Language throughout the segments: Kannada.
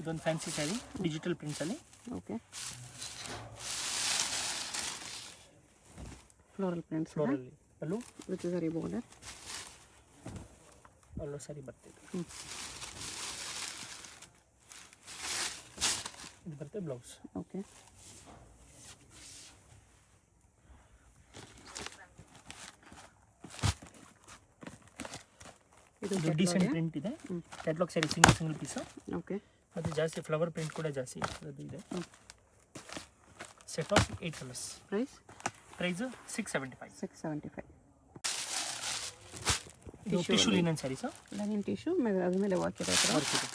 ಇದೊಂದು ಫ್ಯಾನ್ಸಿ ಸ್ಯಾರಿ ಡಿಜಿಟಲ್ ಪ್ರಿಂಟ್ಸಲ್ಲಿ. ಓಕೆ, ಫ್ಲೋರಲ್ ಪ್ರಿಂಟ್ಸ್ ಫ್ಲೋರಲ್ಲಿ ಪಲ್ಲು ವಿತ್ ಝರಿ ಬಾರ್ಡರ್. ಅಲ್ಲೂ ಸರಿ ಬರ್ತಿದೆ. ಇದು ಬರುತ್ತೆ ಬ್ಲೌಸ್. ಓಕೆ, ಇದು ಡಿಸೆಂಟ್ ಪ್ರಿಂಟ್ ಇದೆ. Catalogue saree single piece. Okay, ಮತ್ತು ಜಾಸ್ತಿ ಫ್ಲವರ್ ಪ್ರಿಂಟ್ ಕೂಡ ಜಾಸ್ತಿ ಅದು ಇದೆ. Set of 8 colours. ಪ್ರೈಸ್ 675. 675. ಇದು tissue linen saree sir. Linen tissue ಅದ್ರ ಮೇಲೆ ವರ್ಕ್ ಇದೆ. ವರ್ಕ್ ಇದೆ.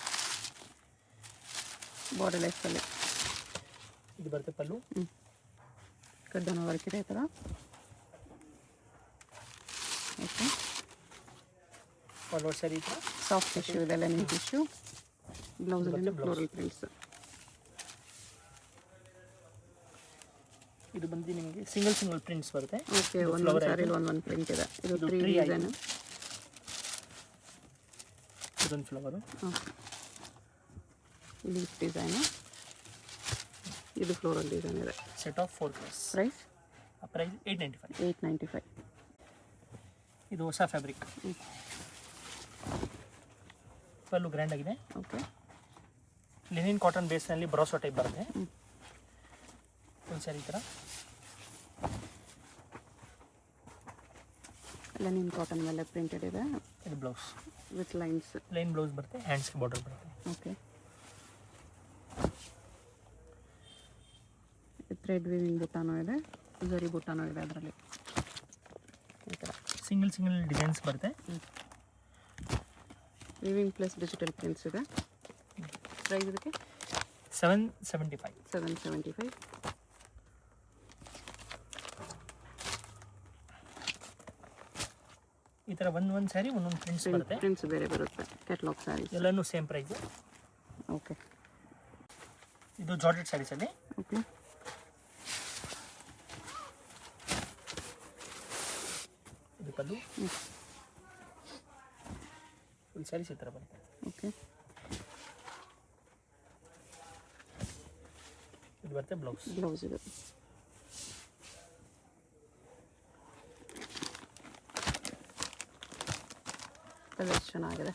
ಬಾರ್ಡರ್ ಲೈಫಲ್ಲಿ ಇದು ಬರುತ್ತೆ ಪಲ್ಲು. ಕಡ್ಡನ ವರ್ಕ್ ಇದೆ ಈ ಥರ. ಓಕೆ, ಆಲ್ ಓವರ್ ಸ್ಯಾರಿ ಥರ ಸಾಫ್ಟ್ ಟಿಶ್ಯೂ ಇದೆ, ಲೈನಿನ್ ಟಿಶ್ಯೂ. ಬ್ಲೌಸಲ್ಲಿ ಫ್ಲೋರಲ್ ಪ್ರಿಂಟ್ಸ್. ಇದು ಬಂದು ನಿಮಗೆ ಸಿಂಗಲ್ ಪ್ರಿಂಟ್ಸ್ ಬರುತ್ತೆ. ಓಕೆ, ಒಂದೊಂದು ಸ್ಯಾರಿಲಿ ಒಂದೊಂದು ಪ್ರಿಂಟ್ ಇದೆ. ಇದು 3 ಡಿಸೈನ್. ಇದೊಂದು ಫ್ಲವರು. Leaf design. ಇದು ಫ್ಲೋರಲ್ ಡಿಸೈನ್ ಇದೆ. Set of 4 colours. ಪ್ರೈಸ್ 895. 895. ಇದು ಹೊಸ ಫ್ಯಾಬ್ರಿಕ್. ಪಲ್ಲು ಗ್ರ್ಯಾಂಡ್ ಆಗಿದೆ. ಓಕೆ, ಲಿನಿನ್ ಕಾಟನ್ ಬೇಸ್ನಲ್ಲಿ ಬ್ರಾಸೋ ಟೈಪ್ ಬರುತ್ತೆ. ಒಂದು ಸ್ಯಾರಿ ಥರ ಲೈನಿನ್ ಕಾಟನ್ ಮೇಲೆ ಪ್ರಿಂಟೆಡ್ ಇದೆ. ಇದು blouse with lines. Line blouse ಬರುತ್ತೆ, ಹ್ಯಾಂಡ್ಸ್ಗೆ ಬಾರ್ಡರ್ ಬರುತ್ತೆ. ಓಕೆ, ಥ್ರೆಡ್ ವೀವಿಂಗ್ ಬುಟ್ಟಾನೂ ಇದೆ, ಝರಿ ಬುಟ್ಟಾನೂ ಇದೆ ಅದರಲ್ಲಿ. ಈ ಥರ ಸಿಂಗಲ್ ಡಿಸೈನ್ಸ್ ಬರುತ್ತೆ. ವೀವಿಂಗ್ ಪ್ಲಸ್ ಡಿಜಿಟಲ್ ಪ್ರಿಂಟ್ಸ್ ಇದೆ. ಪ್ರೈಸ್ ಇದಕ್ಕೆ 775. 775. ಈ ಥರ ಒಂದು ಸ್ಯಾರಿ ಒಂದೊಂದು ಪ್ರಿಂಟ್ಸ್ ಬರುತ್ತೆ. ಪ್ರಿಂಟ್ಸ್ ಬೇರೆ ಬರುತ್ತೆ. ಕ್ಯಾಟ್ಲಾಗ್ ಸ್ಯಾರೀಸ್ ಎಲ್ಲನೂ ಸೇಮ್ ಪ್ರೈಸ್. ಓಕೆ, ಇದು ಜಾರ್ಜೆಟ್ ಸ್ಯಾರೀಸಲ್ಲಿ. ಓಕೆ, ಇದು ಪಲ್ಲು. ಫುಲ್ ಸ್ಯಾರೀಸ್ ಈ ಥರ ಬರುತ್ತೆ. ಓಕೆ, ಇದು ಬರುತ್ತೆ ಬ್ಲೌಸ್. ಬ್ಲೌಸ್ ಇದೆ. ಕಲರ್ಸ್ ಚೆನ್ನಾಗಿದೆ.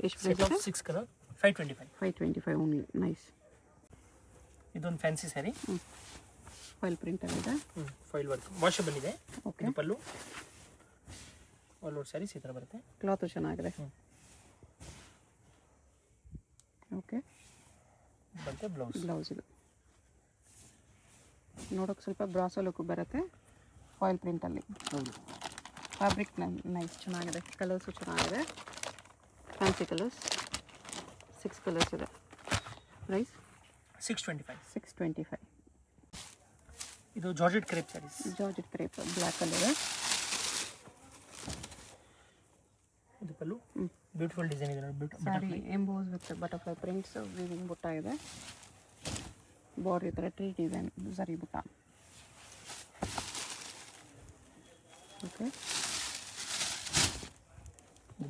ಎಷ್ಟು ಪ್ರೈಸ್ ಇದೆ? 6 ಕಲರ್ 525. 525 ಓನ್ಲಿ. ನೈಸ್. ಇದೊಂದು ಫ್ಯಾನ್ಸಿ ಸ್ಯಾರಿ. ಫೈಲ್ ಪ್ರಿಂಟಲ್ಲಿ ಇದೆ. ಫೈಲ್ ವರ್ಕ್ ವಾಷಬಲ್ ಇದೆ. ಓಕೆ, ಪಲ್ಲು ಆಲ್ ಓವರ್ ಸ್ಯಾರೀಸ್ ಈ ಥರ ಬರುತ್ತೆ. ಕ್ಲಾತು ಚೆನ್ನಾಗಿದೆ. ಓಕೆ, ಬರುತ್ತೆ ಬ್ಲೌಸ್. ಬ್ಲೌಸ್ ಇದು ನೋಡೋಕೆ ಸ್ವಲ್ಪ ಬ್ರಾಸೋ ಲುಕ್ ಬರುತ್ತೆ. ಫಾಯಿಲ್ ಪ್ರಿಂಟಲ್ಲಿ. ಹೌದು, ಫ್ಯಾಬ್ರಿಕ್ ನೈಸ್ ಚೆನ್ನಾಗಿದೆ. ಕಲರ್ಸು ಚೆನ್ನಾಗಿದೆ. ಫ್ಯಾನ್ಸಿ ಕಲರ್ಸ್ 6 ಕಲರ್ಸ್ ಇದೆ. ಪ್ರೈಸ್ 625. 625. ಇದು georgette crepe saris. Georgette crepe black colour. ಇದು ಪಲ್ಲು. ಬ್ಯೂಟಿಫುಲ್ ಡಿಸೈನ್ ಇದೆ ನೋಡಿ. Sari emboss with butterfly prints. Weaving butta ಇದೆ. ಬಾರ್ಡರ್ ಈ ಥರ ಟ್ರೀ ಡಿಸೈನ್ ಝರಿ ಬುಟ್ಟ. ಓಕೆ,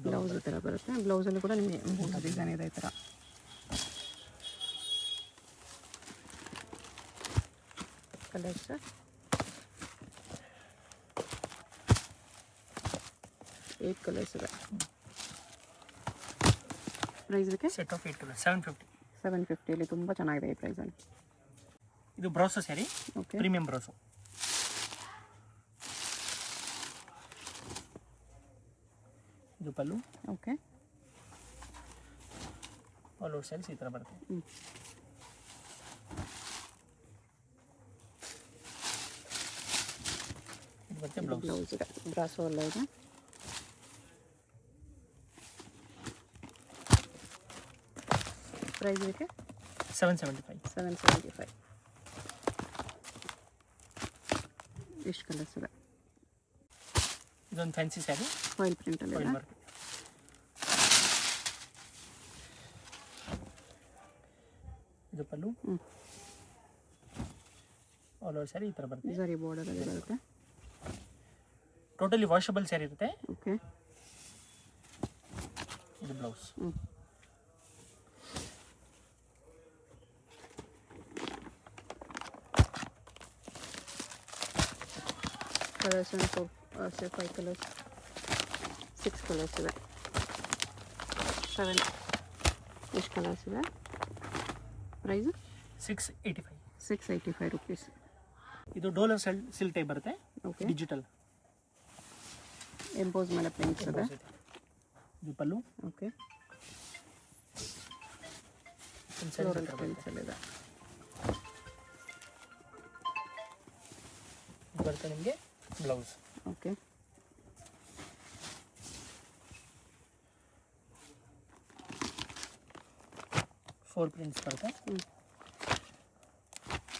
ಬ್ಲೌಸ್ ಈ ಥರ ಬರುತ್ತೆ. ಬ್ಲೌಸಲ್ಲಿ ಕೂಡ ನಿಮಗೆ ಎಂಬೋಸ್ ಡಿಸೈನ್ ಇದೆ ಈ ಥರ. ಕಲರ್ಸ್ 8 ಕಲರ್ಸ್ ಇದೆ. ಪ್ರೈಸ್ ಇದಕ್ಕೆ ಸೆಟ್ ಆಫ್ 8 ಕಲರ್ 750. 750 ತುಂಬ ಚೆನ್ನಾಗಿದೆ ಈ ಪ್ರೈಸಲ್ಲಿ. ಇದು ಬ್ರೌಸೋ ಸ್ಯಾರಿ. ಓಕೆ, ಪ್ರೀಮಿಯಂ ಬ್ರೌಸೋ. ಇದು ಪಲ್ಲು. ಓಕೆ, ಆಲ್ ಓವರ್ ಸ್ಯಾರೀಸ್ ಈ ಥರ ಬರುತ್ತೆ. ಇದು ಬರುತ್ತೆ ಬ್ಲೌಸ್. ಬ್ಲೌಸ್ ಇದೆ. ಬ್ರಾಸೋ ಎಲ್ಲ ಇದೆ. ಪ್ರೈಸ್ ಇದಕ್ಕೆ 775. 775. ಎಷ್ಟು ಕಲರ್ಸ್ ಇದೆ? ಇದೊಂದು ಫ್ಯಾನ್ಸಿ ಸ್ಯಾರಿ. ಫಾಯಿಲ್ ಪ್ರಿಂಟಲ್ಲಿ ಇದೆ. ವರ್ಕ್. ಇದು ಪಲ್ಲು. ಆಲ್ ಓವರ್ ಸ್ಯಾರಿ ಈ ಥರ ಬರುತ್ತೆ. ಝರಿ ಬಾರ್ಡರ್ ಅಲ್ಲಿ ಬರುತ್ತೆ. ಟೋಟಲಿ ವಾಷಬಲ್ ಸ್ಯಾರಿ ಇರುತ್ತೆ. ಓಕೆ, ಇದು ಬ್ಲೌಸ್. ಕಲರ್ಸ್ ಒಂದು 5 ಕಲರ್ಸ್ 6 ಕಲರ್ಸ್ ಇದೆ 7 ಎಷ್ಟು ಕಲರ್ಸ್ ಇದೆ. Price 685 rupees. ಇದು ಡೋಲರ್ ಸಿಲ್ಕ್ ಟೈಪ್ ಬರುತ್ತೆ. ಓಕೆ, ಡಿಜಿಟಲ್ ಎಂಬೋಸ್ ಮೇಲೆ ಪ್ರಿಂಟ್ಸ್ ಇದೆ. ಇದು ಪಲ್ಲು. ಓಕೆ, ಫ್ಲೋರಲ್ ಪ್ರಿಂಟ್ಸ್ ಅಲ್ಲಿ ಇದೆ. ಇದು ಬರುತ್ತೆ ನಿಮಗೆ ಬ್ಲೌಸ್. ಓಕೆ, ಫೋರ್ ಪ್ರಿಂಟ್ಸ್ ಬರುತ್ತೆ.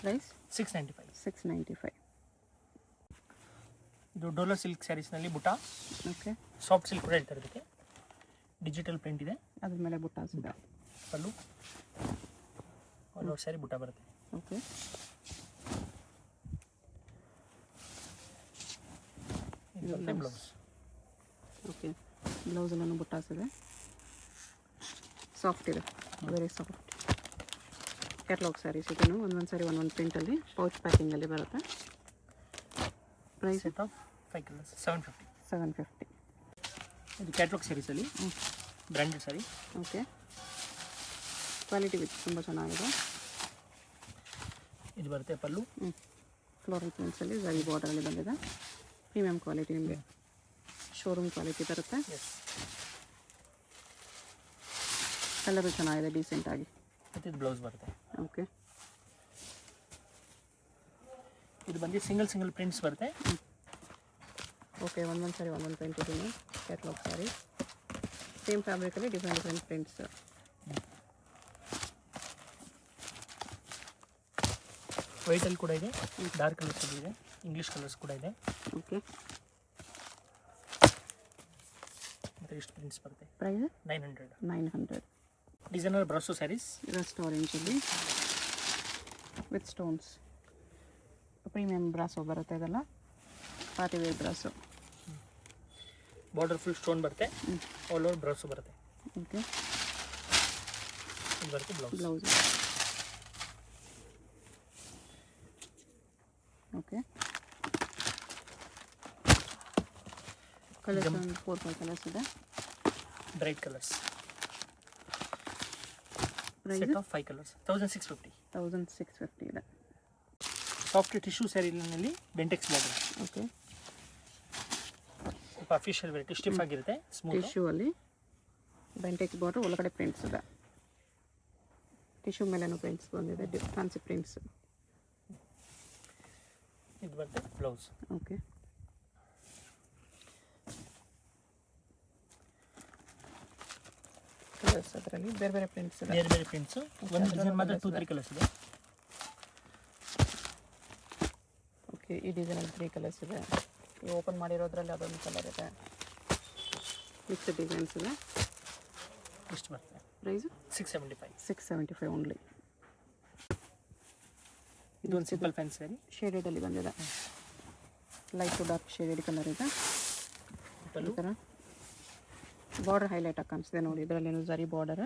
ಪ್ರೈಸ್ 695. 695. ಇದು ಡೋಲರ್ ಸಿಲ್ಕ್ ಸ್ಯಾರೀಸ್ನಲ್ಲಿ ಬುಟ್ಟ. ಓಕೆ, ಸಾಫ್ಟ್ ಸಿಲ್ಕ್ ಕೂಡ ಹೇಳ್ತಾರೆ ಇದಕ್ಕೆ. ಡಿಜಿಟಲ್ ಪ್ರಿಂಟ್ ಇದೆ. ಅದ್ರ ಮೇಲೆ ಬುಟ್ಟಾಸ್ ಇದೆ. ಪಲ್ಲು ಆಲ್ ಓವರ್ ಸ್ಯಾರಿ ಬುಟ್ಟ ಬರುತ್ತೆ. ಓಕೆ, ಇದು ಬರುತ್ತೆ ಬ್ಲೌಸ್. ಓಕೆ, ಬ್ಲೌಸಲ್ಲೂ ಬುಟ್ಟಾಸ್ ಇದೆ. ಸಾಫ್ಟ್ ಇದೆ, ವೆರಿ ಸಾಫ್ಟ್. ಕ್ಯಾಟ್ಲಾಗ್ ಸ್ಯಾರೀಸ್ ಇದನ್ನು ಒಂದೊಂದು ಸಾರಿ ಒಂದೊಂದು ಪ್ರಿಂಟಲ್ಲಿ ಪೌಚ್ ಪ್ಯಾಕಿಂಗಲ್ಲಿ ಬರುತ್ತೆ. Price set of 5 colours 750. ಇದು ಕ್ಯಾಟ್ಲಾಗ್ ಸ್ಯಾರೀಸಲ್ಲಿ branded sari. Okay, quality with ತುಂಬ ಚೆನ್ನಾಗಿದೆ. ಇದು ಬರುತ್ತೆ ಪಲ್ಲು. ಫ್ಲೋರಲ್ ಪ್ರಿಂಟ್ಸಲ್ಲಿ ಝರಿ ಬಾರ್ಡರಲ್ಲಿ ಬಂದಿದೆ. ಪ್ರೀಮಿಯಂ ಕ್ವಾಲಿಟಿ, ನಿಮಗೆ ಶೋರೂಮ್ ಕ್ವಾಲಿಟಿ ಬರುತ್ತೆ. ಕಲರು ಚೆನ್ನಾಗಿದೆ, ಡೀಸೆಂಟಾಗಿ. ಮತ್ತು ಇದು ಬ್ಲೌಸ್ ಬರುತ್ತೆ. ಓಕೆ, ಇದು ಬಂದು ಸಿಂಗಲ್ ಪ್ರಿಂಟ್ಸ್ ಬರುತ್ತೆ. ಓಕೆ, ಒಂದೊಂದು ಸಾರಿ ಒಂದೊಂದು ಪ್ರಿಂಟ್ ಇದೀನಿ. ಕ್ಯಾಟ್ಲಾಗ್ ಸ್ಯಾರಿ ಸೇಮ್ ಫ್ಯಾಬ್ರಿಕಲ್ಲಿ ಡಿಫ್ರೆಂಟ್ ಪ್ರಿಂಟ್ಸ್. ವೈಟಲ್ಲಿ ಕೂಡ ಇದೆ, ಡಾರ್ಕ್ ಕಲರ್ಸಲ್ಲಿ ಇದೆ, ಇಂಗ್ಲೀಷ್ ಕಲರ್ಸ್ ಕೂಡ ಇದೆ. ಓಕೆ, ಮತ್ತು ಇಷ್ಟು ಪ್ರಿಂಟ್ಸ್ ಬರುತ್ತೆ. ಪ್ರೈಸ್ 900. 900. ಡಿಸೈನರ್ ಬ್ರಾಸೋ ಸ್ಯಾರೀಸ್. ರಸ್ಟ್ ಆರೆಂಜಲ್ಲಿ ವಿತ್ ಸ್ಟೋನ್ಸ್. ಪ್ರೀಮಿಯಂ ಬ್ರಾಸೋ ಬರುತ್ತೆ ಇದೆಲ್ಲ, ಪಾರ್ಟಿ ವೇರ್ ಬ್ರಾಸೋ. ಬಾರ್ಡರ್ ಫುಲ್ ಸ್ಟೋನ್ ಬರುತ್ತೆ, ಆಲ್ ಓವರ್ ಬ್ರಾಸೋ ಬರುತ್ತೆ. ಓಕೆ, ಇದು ಬರುತ್ತೆ ಬ್ಲೌಸ್. ಓಕೆ, ಕಲರ್ಸ್ ಒಂದು 4-5 ಕಲರ್ಸ್ ಇದೆ. Bright colours. Price set of 5 colours 1650. 1650 ಇದೆ. ಸಾಫ್ಟ್ ಟಿಶ್ಯೂ ಸ್ಯಾರಿನಲ್ಲಿ ಬೆಂಟೆಕ್ಸ್ ಬಾರ್ಡರ್. ಓಕೆ, ಸ್ವಲ್ಪ ಅಫಿಷಿಯಲ್ ವೆರೈಟಿ, ಸ್ಟಿಫ್ ಆಗಿರುತ್ತೆ, ಸ್ಮೂತ್. ಟಿಶ್ಯೂ ಅಲ್ಲಿ ಬೆಂಟೆಕ್ಸ್ ಬಾರ್ಡರ್, ಒಳಗಡೆ ಪ್ರಿಂಟ್ಸ್ ಇದೆ. ಟಿಶ್ಯೂ ಮೇಲೇನೂ ಪ್ರಿಂಟ್ಸ್ ಬಂದಿದೆ, ಫ್ಯಾನ್ಸಿ ಪ್ರಿಂಟ್ಸ್. ಇದು ಬರುತ್ತೆ ಬ್ಲೌಸ್. ಓಕೆ, ಕಲರ್ಸ್ ಅದರಲ್ಲಿ ಬೇರೆ ಪ್ರಿಂಟ್ಸ್ ಇದೆ. ಬೇರೆ ಪ್ರಿಂಟ್ಸು. ಒಂದು ಡಿಸೈನ್ ಮಾತ್ರ 2-3 ಕಲರ್ಸ್ ಇದೆ. ಓಕೆ, ಈ ಡಿಸೈನಲ್ಲಿ 3 ಕಲರ್ಸ್ ಇದೆ. ಈ ಓಪನ್ ಮಾಡಿರೋದ್ರಲ್ಲಿ ಅದೊಂದು ಕಲರ್ ಇದೆ. ಮಿಕ್ಸ್ಡ್ ಡಿಸೈನ್ಸ್ ಇದೆ. ಇಷ್ಟು ಬರುತ್ತೆ. ಪ್ರೈಸ್ 675. 675 ಓನ್ಲಿ. ಇದೊಂದು ಸಿಂಪಲ್ ಫ್ಯಾನ್ಸಿ ಸ್ಯಾರಿ. ಶೇಡೆಡಲ್ಲಿ ಬಂದಿದೆ, light to dark shaded colour ಇದೆ. ಈ ಥರ ಬಾರ್ಡರ್ ಹೈಲೈಟ್ ಆಗಿ ಕಾಣಿಸ್ತಿದೆ ನೋಡಿ. ಇದರಲ್ಲೇನು ಝರಿ ಬಾರ್ಡರ್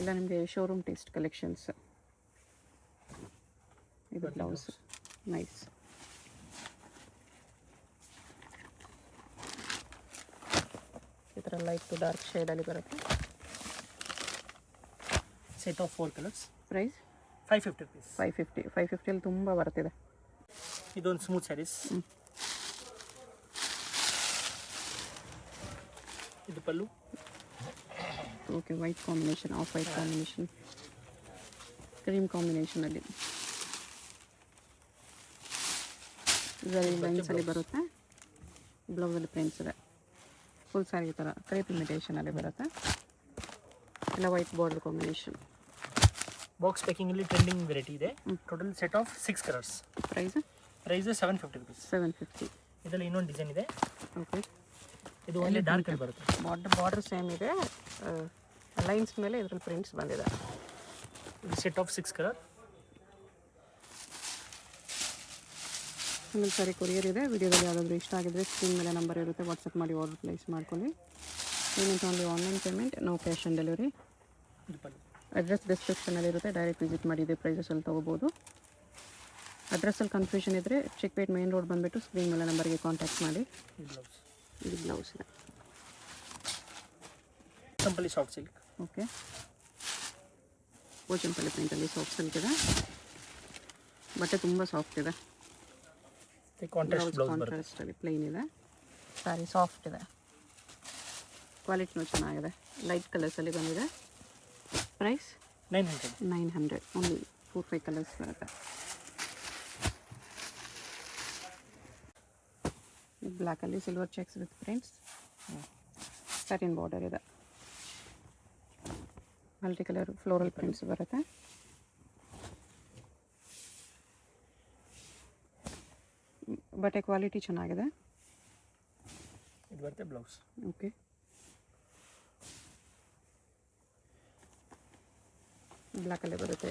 ಎಲ್ಲ ನಿಮಗೆ ಶೋರೂಮ್ ಟೇಸ್ಟ್ ಕಲೆಕ್ಷನ್ಸ್. ಇದು ಬ್ಲೌಸ್. ನೈಸ್. ಈ ಥರ ಲೈಟ್ ಟು ಡಾರ್ಕ್ ಶೇಡಲ್ಲಿ ಬರುತ್ತೆ. Set of 4 colours. Price 550 rupees. 550 ತುಂಬ ಬರ್ತಿದೆ. ಇದೊಂದು ಸ್ಮೂತ್ ಸ್ಯಾರೀಸ್. ಇದು ಪಲ್ಲು. Okay, white combination, off white combination, cream ಕಾಂಬಿನೇಷನಲ್ಲಿ ಝರಿ ಲೈನ್ಸಲ್ಲಿ ಬರುತ್ತೆ. ಬ್ಲೌಸಲ್ಲಿ ಪ್ರಿಂಟ್ಸ್ ಇದೆ. ಫುಲ್ ಸ್ಯಾರಿ ಈ ಥರ ಕ್ರೇಪ್ ಇಮಿಟೇಷನಲ್ಲಿ ಬರುತ್ತೆ. ಎಲ್ಲ ವೈಟ್ ಬಾರ್ಡರ್ ಕಾಂಬಿನೇಷನ್. ಬಾಕ್ಸ್ ಪ್ಯಾಕಿಂಗಲ್ಲಿ ಟ್ರೆಂಡಿಂಗ್ ವೆರೈಟಿ ಇದೆ. Total set of 6 colours. Price 750 rupees. 750. ಇದರಲ್ಲಿ ಇನ್ನೊಂದು ಡಿಸೈನ್ ಇದೆ. ಓಕೆ, ಇದು ಒಳ್ಳೆ ಡಾರ್ಕ್ ಅಲ್ಲಿ ಬರುತ್ತೆ. ಬಾರ್ಡರ್ ಸೇಮ್ ಇದೆ, ಲೈನ್ಸ್ ಮೇಲೆ ಇದರಲ್ಲಿ ಪ್ರಿಂಟ್ಸ್ ಬಂದಿದೆ. ಇದು ಸೆಟ್ ಆಫ್ 6 ಕಲರ್. ಆಮೇಲೆ ಸಾರಿ ಕೊರಿಯರ್ ಇದೆ. ವಿಡಿಯೋದಲ್ಲಿ ಯಾವುದಾದ್ರೂ ಇಷ್ಟ ಆಗಿದ್ರೆ ಸ್ಕ್ರೀನ್ ಮೇಲೆ ನಂಬರ್ ಇರುತ್ತೆ, ವಾಟ್ಸಪ್ ಮಾಡಿ ಆರ್ಡರ್ ಪ್ಲೇಸ್ ಮಾಡ್ಕೊಳ್ಳಿ. Payment only online payment, no cash on delivery. ಇದು ಪಲ್ಲು. ಅಡ್ರೆಸ್ ಡಿಸ್ಕ್ರಿಪ್ಷನಲ್ಲಿರುತ್ತೆ, ಡೈರೆಕ್ಟ್ ವಿಸಿಟ್ ಮಾಡಿದೆ ಪ್ರೈಸಸಲ್ಲಿ ತೊಗೋಬೋದು. ಅಡ್ರೆಸ್ಸಲ್ಲಿ ಕನ್ಫ್ಯೂಷನ್ ಇದ್ದರೆ ಚಿಕ್ಕಪೇಟ್ ಮೇನ್ ರೋಡ್ ಬಂದುಬಿಟ್ಟು ಸ್ಕ್ರೀನ್ ಮೇಲೆ ನಂಬರ್ಗೆ ಕಾಂಟ್ಯಾಕ್ಟ್ ಮಾಡಿ. ಇದು ಬ್ಲೌಸ್. ಇದು ಬ್ಲೌಸ್ ಇದೆ. ಚಂಪಲ್ಲಿ ಸಾಫ್ಟ್ ಸಿಲ್ಕ್. ಓಕೆ, ಚಂಪಲ್ಲಿ ಪ್ರಿಂಟಲ್ಲಿ ಸಾಫ್ಟ್ ಸಿಲ್ಕ್ ಇದೆ. ಬಟ್ಟೆ ತುಂಬ ಸಾಫ್ಟ್ ಇದೆ. ಕಾಂಟ್ರಾಸ್ಟ್ ಬ್ಲೌಸ್ ಬರುತ್ತೆ. ಕಾಂಟ್ರಾಸ್ಟಲ್ಲಿ ಪ್ಲೇನ್ ಇದೆ. ಸ್ಯಾರಿ ಸಾಫ್ಟ್ ಇದೆ. ಕ್ವಾಲಿಟಿನೂ ಚೆನ್ನಾಗಿದೆ. ಲೈಟ್ ಕಲರ್ಸಲ್ಲಿ ಬಂದಿದೆ. ಪ್ರೈಸ್ 900. ಓನ್ಲಿ 4-5 ಕಲರ್ಸ್ ಬರುತ್ತೆ. ಬ್ಲ್ಯಾಕಲ್ಲಿ silver checks with prints, satin border ಇದೆ. ಮಲ್ಟಿ ಕಲರ್ ಫ್ಲೋರಲ್ ಪ್ರಿಂಟ್ಸ್ ಬರುತ್ತೆ. ಬಟ್ಟೆ ಕ್ವಾಲಿಟಿ ಚೆನ್ನಾಗಿದೆ. ಇದು ಬರುತ್ತೆ ಬ್ಲೌಸ್. ಓಕೆ, ಬ್ಲ್ಯಾಕಲ್ಲೇ ಬರುತ್ತೆ.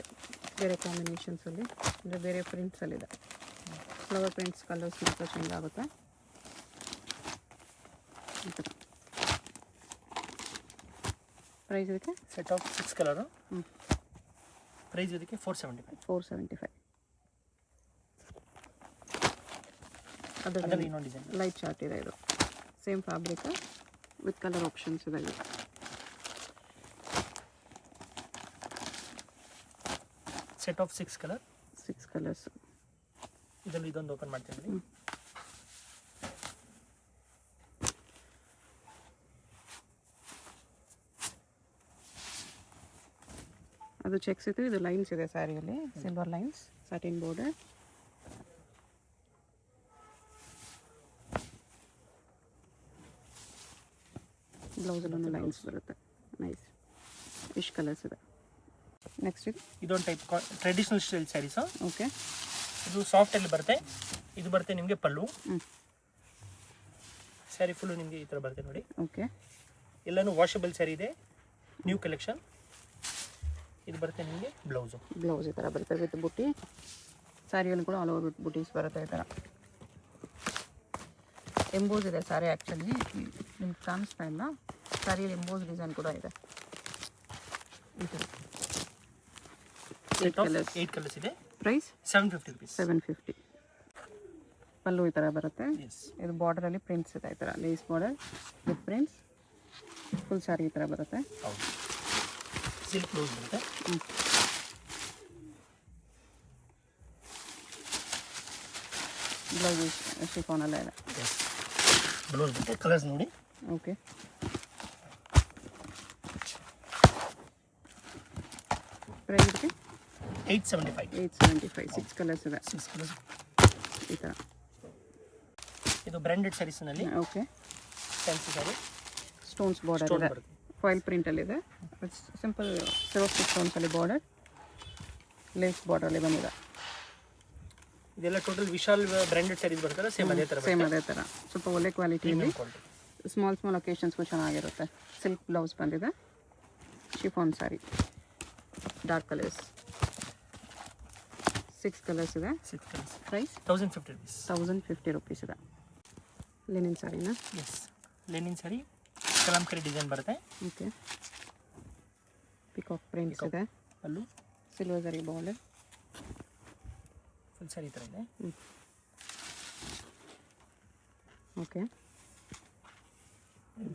ಬೇರೆ ಕಾಂಬಿನೇಷನ್ಸಲ್ಲಿ ಅಂದರೆ ಬೇರೆ ಪ್ರಿಂಟ್ಸಲ್ಲಿದೆ. ಫ್ಲವರ್ ಪ್ರಿಂಟ್ಸ್ ಕಲರ್ಸ್ ಮಾತ್ರ ಚೇಂಜ್ ಆಗುತ್ತೆ. ಈ ಥರ ಪ್ರೈಸ್ ಇದಕ್ಕೆ ಸೆಟ್ ಆಫ್ 6 ಕಲರು. ಪ್ರೈಸ್ ಇದಕ್ಕೆ 475. ಅದರಲ್ಲಿ ಇನ್ನೊಂದು ಡಿಸೈನ್ ಲೈಟ್ ಚಾರ್ಟ್ ಇದೆ. ಇದು same fabric with colour options ಇದೆ. Set of 6 colour, 6 colours. ಇದರಲ್ಲಿ ಇದೊಂದು ಓಪನ್ ಮಾಡ್ತೀನಿ. ಅದು ಚೆಕ್ಸ್ ಇತ್ತು. ಇದು ಲೈನ್ಸ್ ಇದೆ ಸ್ಯಾರಿಯಲ್ಲಿ, ಸಿಲ್ವರ್ ಲೈನ್ಸ್, ಸ್ಯಾಟಿನ್ ಬಾರ್ಡರ್. ಬ್ಲೌಸಲ್ಲೂ ಲೈನ್ಸ್ ಬರುತ್ತೆ. ನೈಸ್ ಇಶ್ ಕಲರ್ಸ್ ಇದೆ. ನೆಕ್ಸ್ಟ್ ಇದೊಂದು type traditional style saris. Okay, ಇದು ಸಾಫ್ಟಲ್ಲಿ ಬರುತ್ತೆ. ಇದು ಬರುತ್ತೆ ನಿಮಗೆ ಪಲ್ಲು. ಸ್ಯಾರಿ ಫುಲ್ಲು ನಿಮಗೆ ಈ ಥರ ಬರುತ್ತೆ ನೋಡಿ. ಓಕೆ, ಎಲ್ಲನೂ ವಾಷಬಲ್ ಸ್ಯಾರಿ ಇದೆ, ನ್ಯೂ ಕಲೆಕ್ಷನ್. ಇದು ಬರುತ್ತೆ ನಿಮಗೆ ಬ್ಲೌಸು. ಬ್ಲೌಸ್ ಈ ಥರ ಬರುತ್ತೆ ವಿತ್ ಬುಟ್ಟಿ. ಸ್ಯಾರಿಯಲ್ಲಿ ಕೂಡ ಆಲ್ ಓವರ್ ಬುಟೀಸ್ ಬರುತ್ತೆ ಈ ಥರ. ಎಂಬೋಸ್ ಇದೆ ಸ್ಯಾರಿ. ಆ್ಯಕ್ಚುಲಿ ನಿಮ್ಗೆ ಕಾಣಿಸ್ತಾ ಇಲ್ಲ, ಸ್ಯಾರಿಯಲ್ಲಿ ಎಂಬೋಸ್ ಡಿಸೈನ್ ಕೂಡ ಇದೆ. ಈ ಥರ 8 ಕಲರ್ಸ್ ಇದೆ. Price 750 rupees. 750. ಪಲ್ಲು ಈ ಥರ ಬರುತ್ತೆ. Yes. ಇದು ಬಾರ್ಡರಲ್ಲಿ ಪ್ರಿಂಟ್ಸ್ ಇದೆ. ಈ ಥರ lace border with prints. Full sari ಈ ಥರ ಬರುತ್ತೆ. ಹೌದು, ಸಿಲ್ಕ್ ಬ್ಲೌಸ್ ಬರುತ್ತೆ. ಬ್ಲೌಸ್ ಶಿಫಾನಲ್ಲೇ ಇದೆ. ಬ್ಲೌಸ್ ಬರುತ್ತೆ. ಕಲರ್ಸ್ ನೋಡಿ. ಓಕೆ, ಪ್ರೈಸ್ ಇದಕ್ಕೆ 875. 6 ಕಲರ್ಸ್ ಇದೆ. 6 ಕಲರ್ಸ್ ಈ ಥರ. ಇದು ಬ್ರ್ಯಾಂಡೆಡ್ ಸ್ಯಾರೀಸ್ನಲ್ಲಿ. Okay, fancy sari. Stones border ಇದೆ. ಫಾಯಿಲ್ ಪ್ರಿಂಟಲ್ಲಿದೆ. ಸಿಂಪಲ್ ಸಿರೋಸ್ಕಿ ಸ್ಟೋನ್ಸಲ್ಲಿ ಬಾರ್ಡರ್, ಲೇಸ್ ಬಾರ್ಡರಲ್ಲಿ ಬಂದಿದೆ. ಇದೆಲ್ಲ ಟೋಟಲ್ ವಿಶಾಲ್ ಬ್ರ್ಯಾಂಡೆಡ್ ಸ್ಯಾರೀಸ್ ಬರ್ತಲ್ಲ, ಸೇಮ್ ಅದೇ ಥರ. ಸ್ವಲ್ಪ ಒಳ್ಳೆ ಕ್ವಾಲಿಟಿಯಲ್ಲಿ ಸ್ಮಾಲ್ ಅಕೇಶನ್ಸ್ಗೂ ಚೆನ್ನಾಗಿರುತ್ತೆ. ಸಿಲ್ಕ್ ಬ್ಲೌಸ್ ಬಂದಿದೆ. Chiffon sari, dark colours. 6 colours ಇದೆ. 6 ಕಲರ್ಸ್. Price 1050 rupees. 1050 rupees ಇದೆ. ಲಿನಿನ್ ಸ್ಯಾರಿನಾ? Yes, linen sari. Kalamkari design ಬರುತ್ತೆ. ಓಕೆ, ಪಿಕಾಕ್ ಪ್ರಿಂಟ್ಸ್ ಇದೆ. ಅಲ್ಲೂ silver zari border. Full sari ಥರ ಇದೆ. Okay,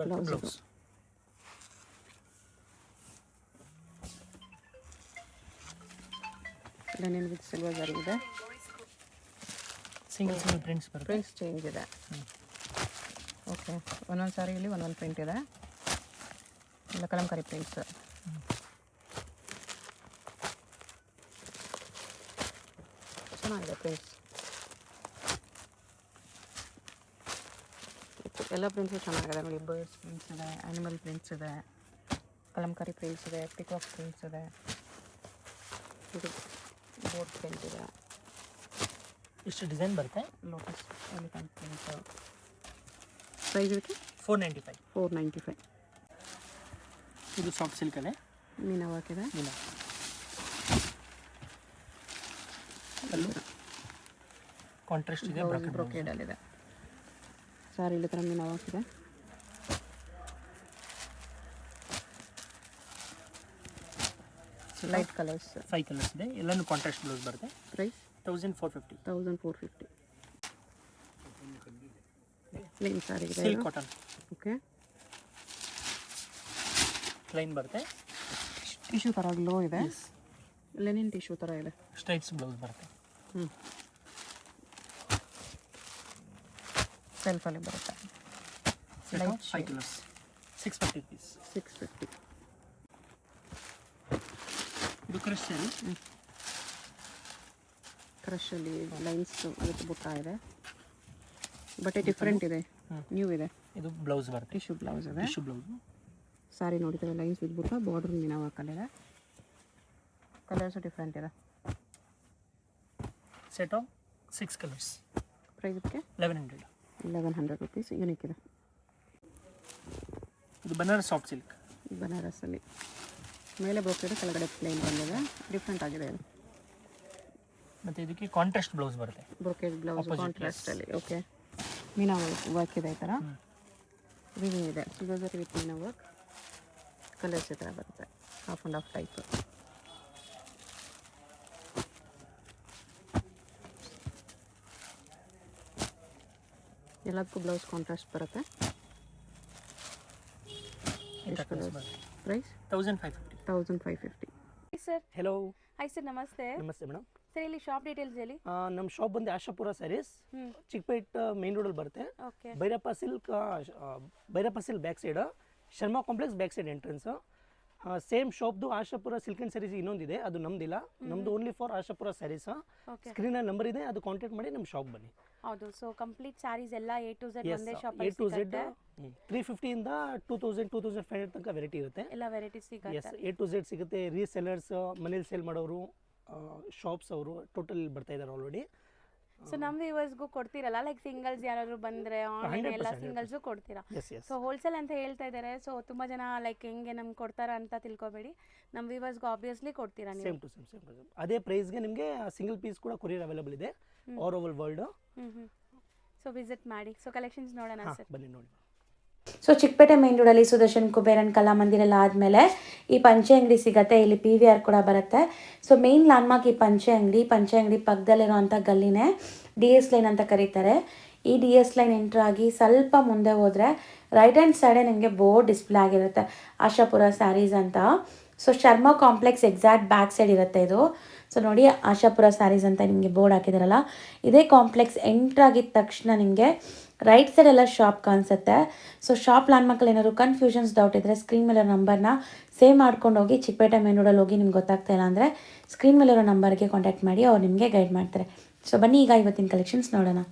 blouse. Linen with silver zari ಇದೆ. ಸಿಂಗಲ್ ಪ್ರಿಂಟ್ಸ್ ಬರುತ್ತೆ. ಪ್ರಿಂಟ್ಸ್ ಚೇಂಜ್ ಇದೆ. ಓಕೆ, ಒಂದೊಂದು ಸ್ಯಾರಿಯಲ್ಲಿ ಒಂದೊಂದು ಪ್ರಿಂಟ್ ಇದೆ. ಇಲ್ಲ ಕಲಂಕಾರಿ ಪ್ರಿಂಟ್ಸ್. ಚೆನ್ನಾಗಿದೆ ಪ್ರಿಂಟ್ಸ್. ಎಲ್ಲ ಪ್ರಿಂಟ್ಸು ಚೆನ್ನಾಗಿದೆ ನೋಡಿ. ಬರ್ಡ್ಸ್ ಪ್ರಿಂಟ್ಸ್ ಇದೆ, ಆ್ಯನಿಮಲ್ ಪ್ರಿಂಟ್ಸ್ ಇದೆ, ಕಲಂಕಾರಿ ಪ್ರಿಂಟ್ಸ್ ಇದೆ, ಪಿಕಾಕ್ ಪ್ರಿಂಟ್ಸ್ ಇದೆ, ಇದು ಬೋಟ್ ಪ್ರಿಂಟ್ ಇದೆ. ಇಷ್ಟು ಡಿಸೈನ್ ಬರುತ್ತೆ. Lotus elephant print. ಪ್ರೈಸ್ ಇದಕ್ಕೆ 495. 495. ಇದು ಸಾಫ್ಟ್ ಸಿಲ್ಕಲ್ಲೇ ಮೀನಾ ವರ್ಕ್ ಇದೆ. ಅಲ್ಲೂ ಕಾಂಟ್ರಾಸ್ಟ್ ಇದೆ. ಬ್ರೊಕೇಡಲ್ಲಿದೆ. ಸ್ಯಾರಿ ಇಲ್ಲಿ ಥರ ಮೀನಾ ವರ್ಕ್ ಇದೆ. ಲೈಟ್ ಕಲರ್ಸ್ 5 ಕಲರ್ಸ್ ಇದೆ, ಎಲ್ಲನೂ ಕಾಂಟ್ರಾಸ್ಟ್ ಬ್ಲೌಸ್ ಬರುತ್ತೆ. ಪ್ರೈಸ್ 1450. 1450. ಪ್ಲೇನ್ ಸಾರಿ ಇದೆ, ಸಿಲ್ಕ್ ಕಾಟನ್. ಓಕೆ. ಪ್ಲೈನ್ ಬರುತ್ತೆ, ಟಿಶ್ಯೂ ಥರ ಗ್ಲೋ ಇದೆ, ಲೆನಿನ್ ಟಿಶ್ಯೂ ಥರ ಇದೆ. ಸ್ಟ್ರೈಪ್ಸ್ ಬ್ಲೌಸ್ ಬರುತ್ತೆ. ಸೆಲ್ಫಲ್ಲಿ ಬರುತ್ತೆ. Light 5 colours 650 rupees. 650. ಇದು ಕ್ರಶ್ ಸ್ಯಾರಿ. ಕ್ರಶಲ್ಲಿ ಲೈನ್ಸ್ ಅದಕ್ಕೆ ಬುಟ್ಟ ಇದೆ, ಬಟ್ಟೆ ಡಿಫ್ರೆಂಟ್ ಇದೆ, ನ್ಯೂ ಇದೆ. ಇದು ಬ್ಲೌಸ್ ಬರುತ್ತೆ, ಟಿಶ್ಯೂ ಬ್ಲೌಸ್ ಇದೆ. Tissue blouse. ಸಾರಿ ನೋಡಿದ್ರೆ ಲೈನ್ಸ್ ವಿತ್ ಬುಟ್ಟ, ಬಾರ್ಡರ್ ಮೀನಾ ವರ್ಕಲ್ಲಿದೆ, ಕಲರ್ಸು ಡಿಫ್ರೆಂಟ್ ಇದೆ. Set of 6 colours. ಪ್ರೈಸ್ ಇದಕ್ಕೆ 1100 rupees. ಯೂನಿಕ್ ಇದೆ. ಇದು ಬನಾರಸ್ ಸಾಫ್ಟ್ ಸಿಲ್ಕ್. ಬನಾರಸಲ್ಲಿ ಮೇಲೆ ಬ್ರೋಕೆಡ್, ಕೆಳಗಡೆ ಪ್ಲೇನ್ ಬಂದಿದೆ, ಡಿಫ್ರೆಂಟ್ ಆಗಿದೆ ಇದು. ಮತ್ತು ಇದಕ್ಕೆ ಕಾಂಟ್ರಾಸ್ಟ್ ಬ್ಲೌಸ್ ಬರುತ್ತೆ, ಬ್ರೋಕೆಡ್ ಬ್ಲೌಸ್ ಕಾಂಟ್ರಾಸ್ಟಲ್ಲಿ. ಓಕೆ. ಮೀನಾ ವರ್ಕ್ ಇದೆ, ಈ ಥರ ವಿವಿಂಗ್ ಇದೆ, ಸಿಗೋಸರಿ ವಿತ್ ಮೀನಾ ವರ್ಕ್. ಕಲರ್ಸ್ ಈ ಥರ ಬರುತ್ತೆ, ಹಾಫ್ ಆ್ಯಂಡ್ ಹಾಫ್ ಟೈಪ್. ಎಲ್ಲದಕ್ಕೂ ಬ್ಲೌಸ್ ಕಾಂಟ್ರಾಸ್ಟ್ ಬರುತ್ತೆ. Price 1550. Sir hello. Hi sir, ನಮಸ್ತೆ. ನಮಸ್ತೆ ಮೇಡಮ್. ಸರ್ ಇಲ್ಲಿ ಶಾಪ್ ಡೀಟೇಲ್ಸ್ ಹೇಳಿ. ನಮ್ಮ ಶಾಪ್ ಬಂದು ಆಶಾಪುರ ಸ್ಯಾರೀಸ್, ಚಿಕ್ಕಪೇಟ್ ಮೇನ್ ರೋಡಲ್ಲಿ ಬರುತ್ತೆ. Okay. Bhairappa silk back side, Sharma complex back side entrance. Same ಶಾಪ್ದು ಆಶಾಪುರ ಸಿಲ್ಕ್ ಆ್ಯಂಡ್ ಸ್ಯಾರೀಸ್ ಇನ್ನೊಂದಿದೆ, ಅದು ನಮ್ದಿಲ್ಲ, ನಮ್ದು ಓನ್ಲಿ ಫಾರ್ ಆಶಾಪುರ ಸ್ಯಾರೀಸ್. ಸ್ಕ್ರೀನಲ್ಲಿ ನಂಬರ್ ಇದೆ, ಅದು ಕಾಂಟ್ಯಾಕ್ಟ್ ಮಾಡಿ ನಮ್ಮ ಶಾಪ್ ಬನ್ನಿ. ಹೌದು. ಸೊ ಕಂಪ್ಲೀಟ್ ಸ್ಯಾರೀಸ್ ಎಲ್ಲ A to Z ಒಂದೇ ಶಾಪ್ A to Z 350 ಇಂದ 2500 ತನಕ ವೆರೈಟಿ ಇರುತ್ತೆ. ಎಲ್ಲ ವೆರೈಟೀಸ್ ಸಿಗುತ್ತೆ. A to Z ಸಿಗುತ್ತೆ. ರೀಸೆಲ್ಲರ್ಸ್, ಮನೇಲಿ ಸೇಲ್ ಮಾಡೋರು, ಶಾಪ್ಸ್ ಅವರು ಟೋಟಲ್ ಬರ್ತಾ ಇದ್ದಾರೆ ಆಲ್ರೆಡಿ. ಸೊ ನಮ್ಮ ವ್ಯೂವರ್ಸ್ಗೂ ಕೊಡ್ತೀರಲ್ಲ, ಲೈಕ್ ಸಿಂಗಲ್ಸ್ ಯಾರಾದ್ರು ಬಂದ್ರೆ ಆನ್ಲೈನ್ ಎಲ್ಲ ಸಿಂಗಲ್ಸು ಕೊಡ್ತೀರಾ? ಸೊ ಹೋಲ್ಸೇಲ್ ಅಂತ ಹೇಳ್ತಾ ಇದ್ದಾರೆ. ಸೊ ತುಂಬಾ ಜನ ಲೈಕ್ ಹೆಂಗೆ ನಮ್ಗೆ ಕೊಡ್ತಾರ ಅಂತ ತಿಳ್ಕೊಬೇಡಿ, ನಮ್ಮ ವ್ಯೂವರ್ಸ್ಗೂ ಆಬ್ವಿಯಸ್ಲಿ ಕೊಡ್ತೀರಾ ನೀವು. ಸೇಮ್ ಟು ಸೇಮ್ ಅದೇ ಪ್ರೈಸ್ಗೆ ನಿಮಗೆ ಸಿಂಗಲ್ ಪೀಸ್ ಕೂಡ ಕೊರಿಯರ್ ಅವೈಲೇಬಲ್ ಇದೆ all over world. So visit ಮಾಡಿ. ಸೊ ಕಲೆಕ್ಷನ್ಸ್ ನೋಡೋಣ ಸರ್, ಬನ್ನಿ ನೋಡಿ. ಸೊ ಚಿಕ್ಕಪೇಟೆ ಮೇನ್ ರೋಡಲ್ಲಿ ಸುದರ್ಶನ್ ಕುಬೇರನ್ ಕಲಾಮಂದಿರ ಎಲ್ಲ ಆದಮೇಲೆ ಈ ಪಂಚೆ ಅಂಗಡಿ ಸಿಗುತ್ತೆ. ಇಲ್ಲಿ PVR ಕೂಡ ಬರುತ್ತೆ. ಸೊ ಮೇನ್ ಲ್ಯಾಂಡ್ಮಾರ್ಕ್ ಈ ಪಂಚೆ ಅಂಗಡಿ ಪಕ್ಕದಲ್ಲಿರುವಂಥ ಗಲ್ಲಿನೇ DS ಲೈನ್ ಅಂತ ಕರೀತಾರೆ. ಈ DS ಲೈನ್ ಎಂಟ್ರ್ ಆಗಿ ಸ್ವಲ್ಪ ಮುಂದೆ ಹೋದರೆ ರೈಟ್ ಹ್ಯಾಂಡ್ ಸೈಡೇ ನಿಮಗೆ ಬೋರ್ಡ್ ಡಿಸ್ಪ್ಲೇ ಆಗಿರುತ್ತೆ, ಆಶಾಪುರ ಸ್ಯಾರೀಸ್ ಅಂತ. So Sharma complex exact back side ಇರುತ್ತೆ ಇದು. ಸೊ ನೋಡಿ, ಆಶಾಪುರ ಸ್ಯಾರೀಸ್ ಅಂತ ನಿಮಗೆ ಬೋರ್ಡ್ ಹಾಕಿದಾರಲ್ಲ, ಇದೇ ಕಾಂಪ್ಲೆಕ್ಸ್ ಎಂಟ್ರ್ ಆಗಿದ ತಕ್ಷಣ ನಿಮಗೆ ರೈಟ್ ಸೈಡ್ ಎಲ್ಲ ಶಾಪ್ ಕಾಣಿಸುತ್ತೆ. ಸೊ ಶಾಪ್ ಲ್ಯಾಂಡ್ಮಾರ್ಕಲ್ಲಿ ಏನಾದ್ರು ಕನ್ಫ್ಯೂಷನ್ಸ್ ಡೌಟ್ ಇದ್ದರೆ ಸ್ಕ್ರೀನ್ ಮೇಲಿರೋ ನಂಬರ್ನ ಸೇವ್ ಮಾಡ್ಕೊಂಡು ಹೋಗಿ. ಚಿಕ್ಕಪೇಟೆ ಮೇನ್ ರೋಡಲ್ಲಿ ಹೋಗಿ ನಿಮ್ಗೆ ಗೊತ್ತಾಗ್ತಾ ಇಲ್ಲ ಅಂದರೆ ಸ್ಕ್ರೀನ್ ಮೇಲಿರೋ ನಂಬರ್ಗೆ ಕಾಂಟ್ಯಾಕ್ಟ್ ಮಾಡಿ, ಅವ್ರು ನಿಮಗೆ ಗೈಡ್ ಮಾಡ್ತಾರೆ. ಸೊ ಬನ್ನಿ, ಈಗ ಇವತ್ತಿನ ಕಲೆಕ್ಷನ್ಸ್ ನೋಡೋಣ.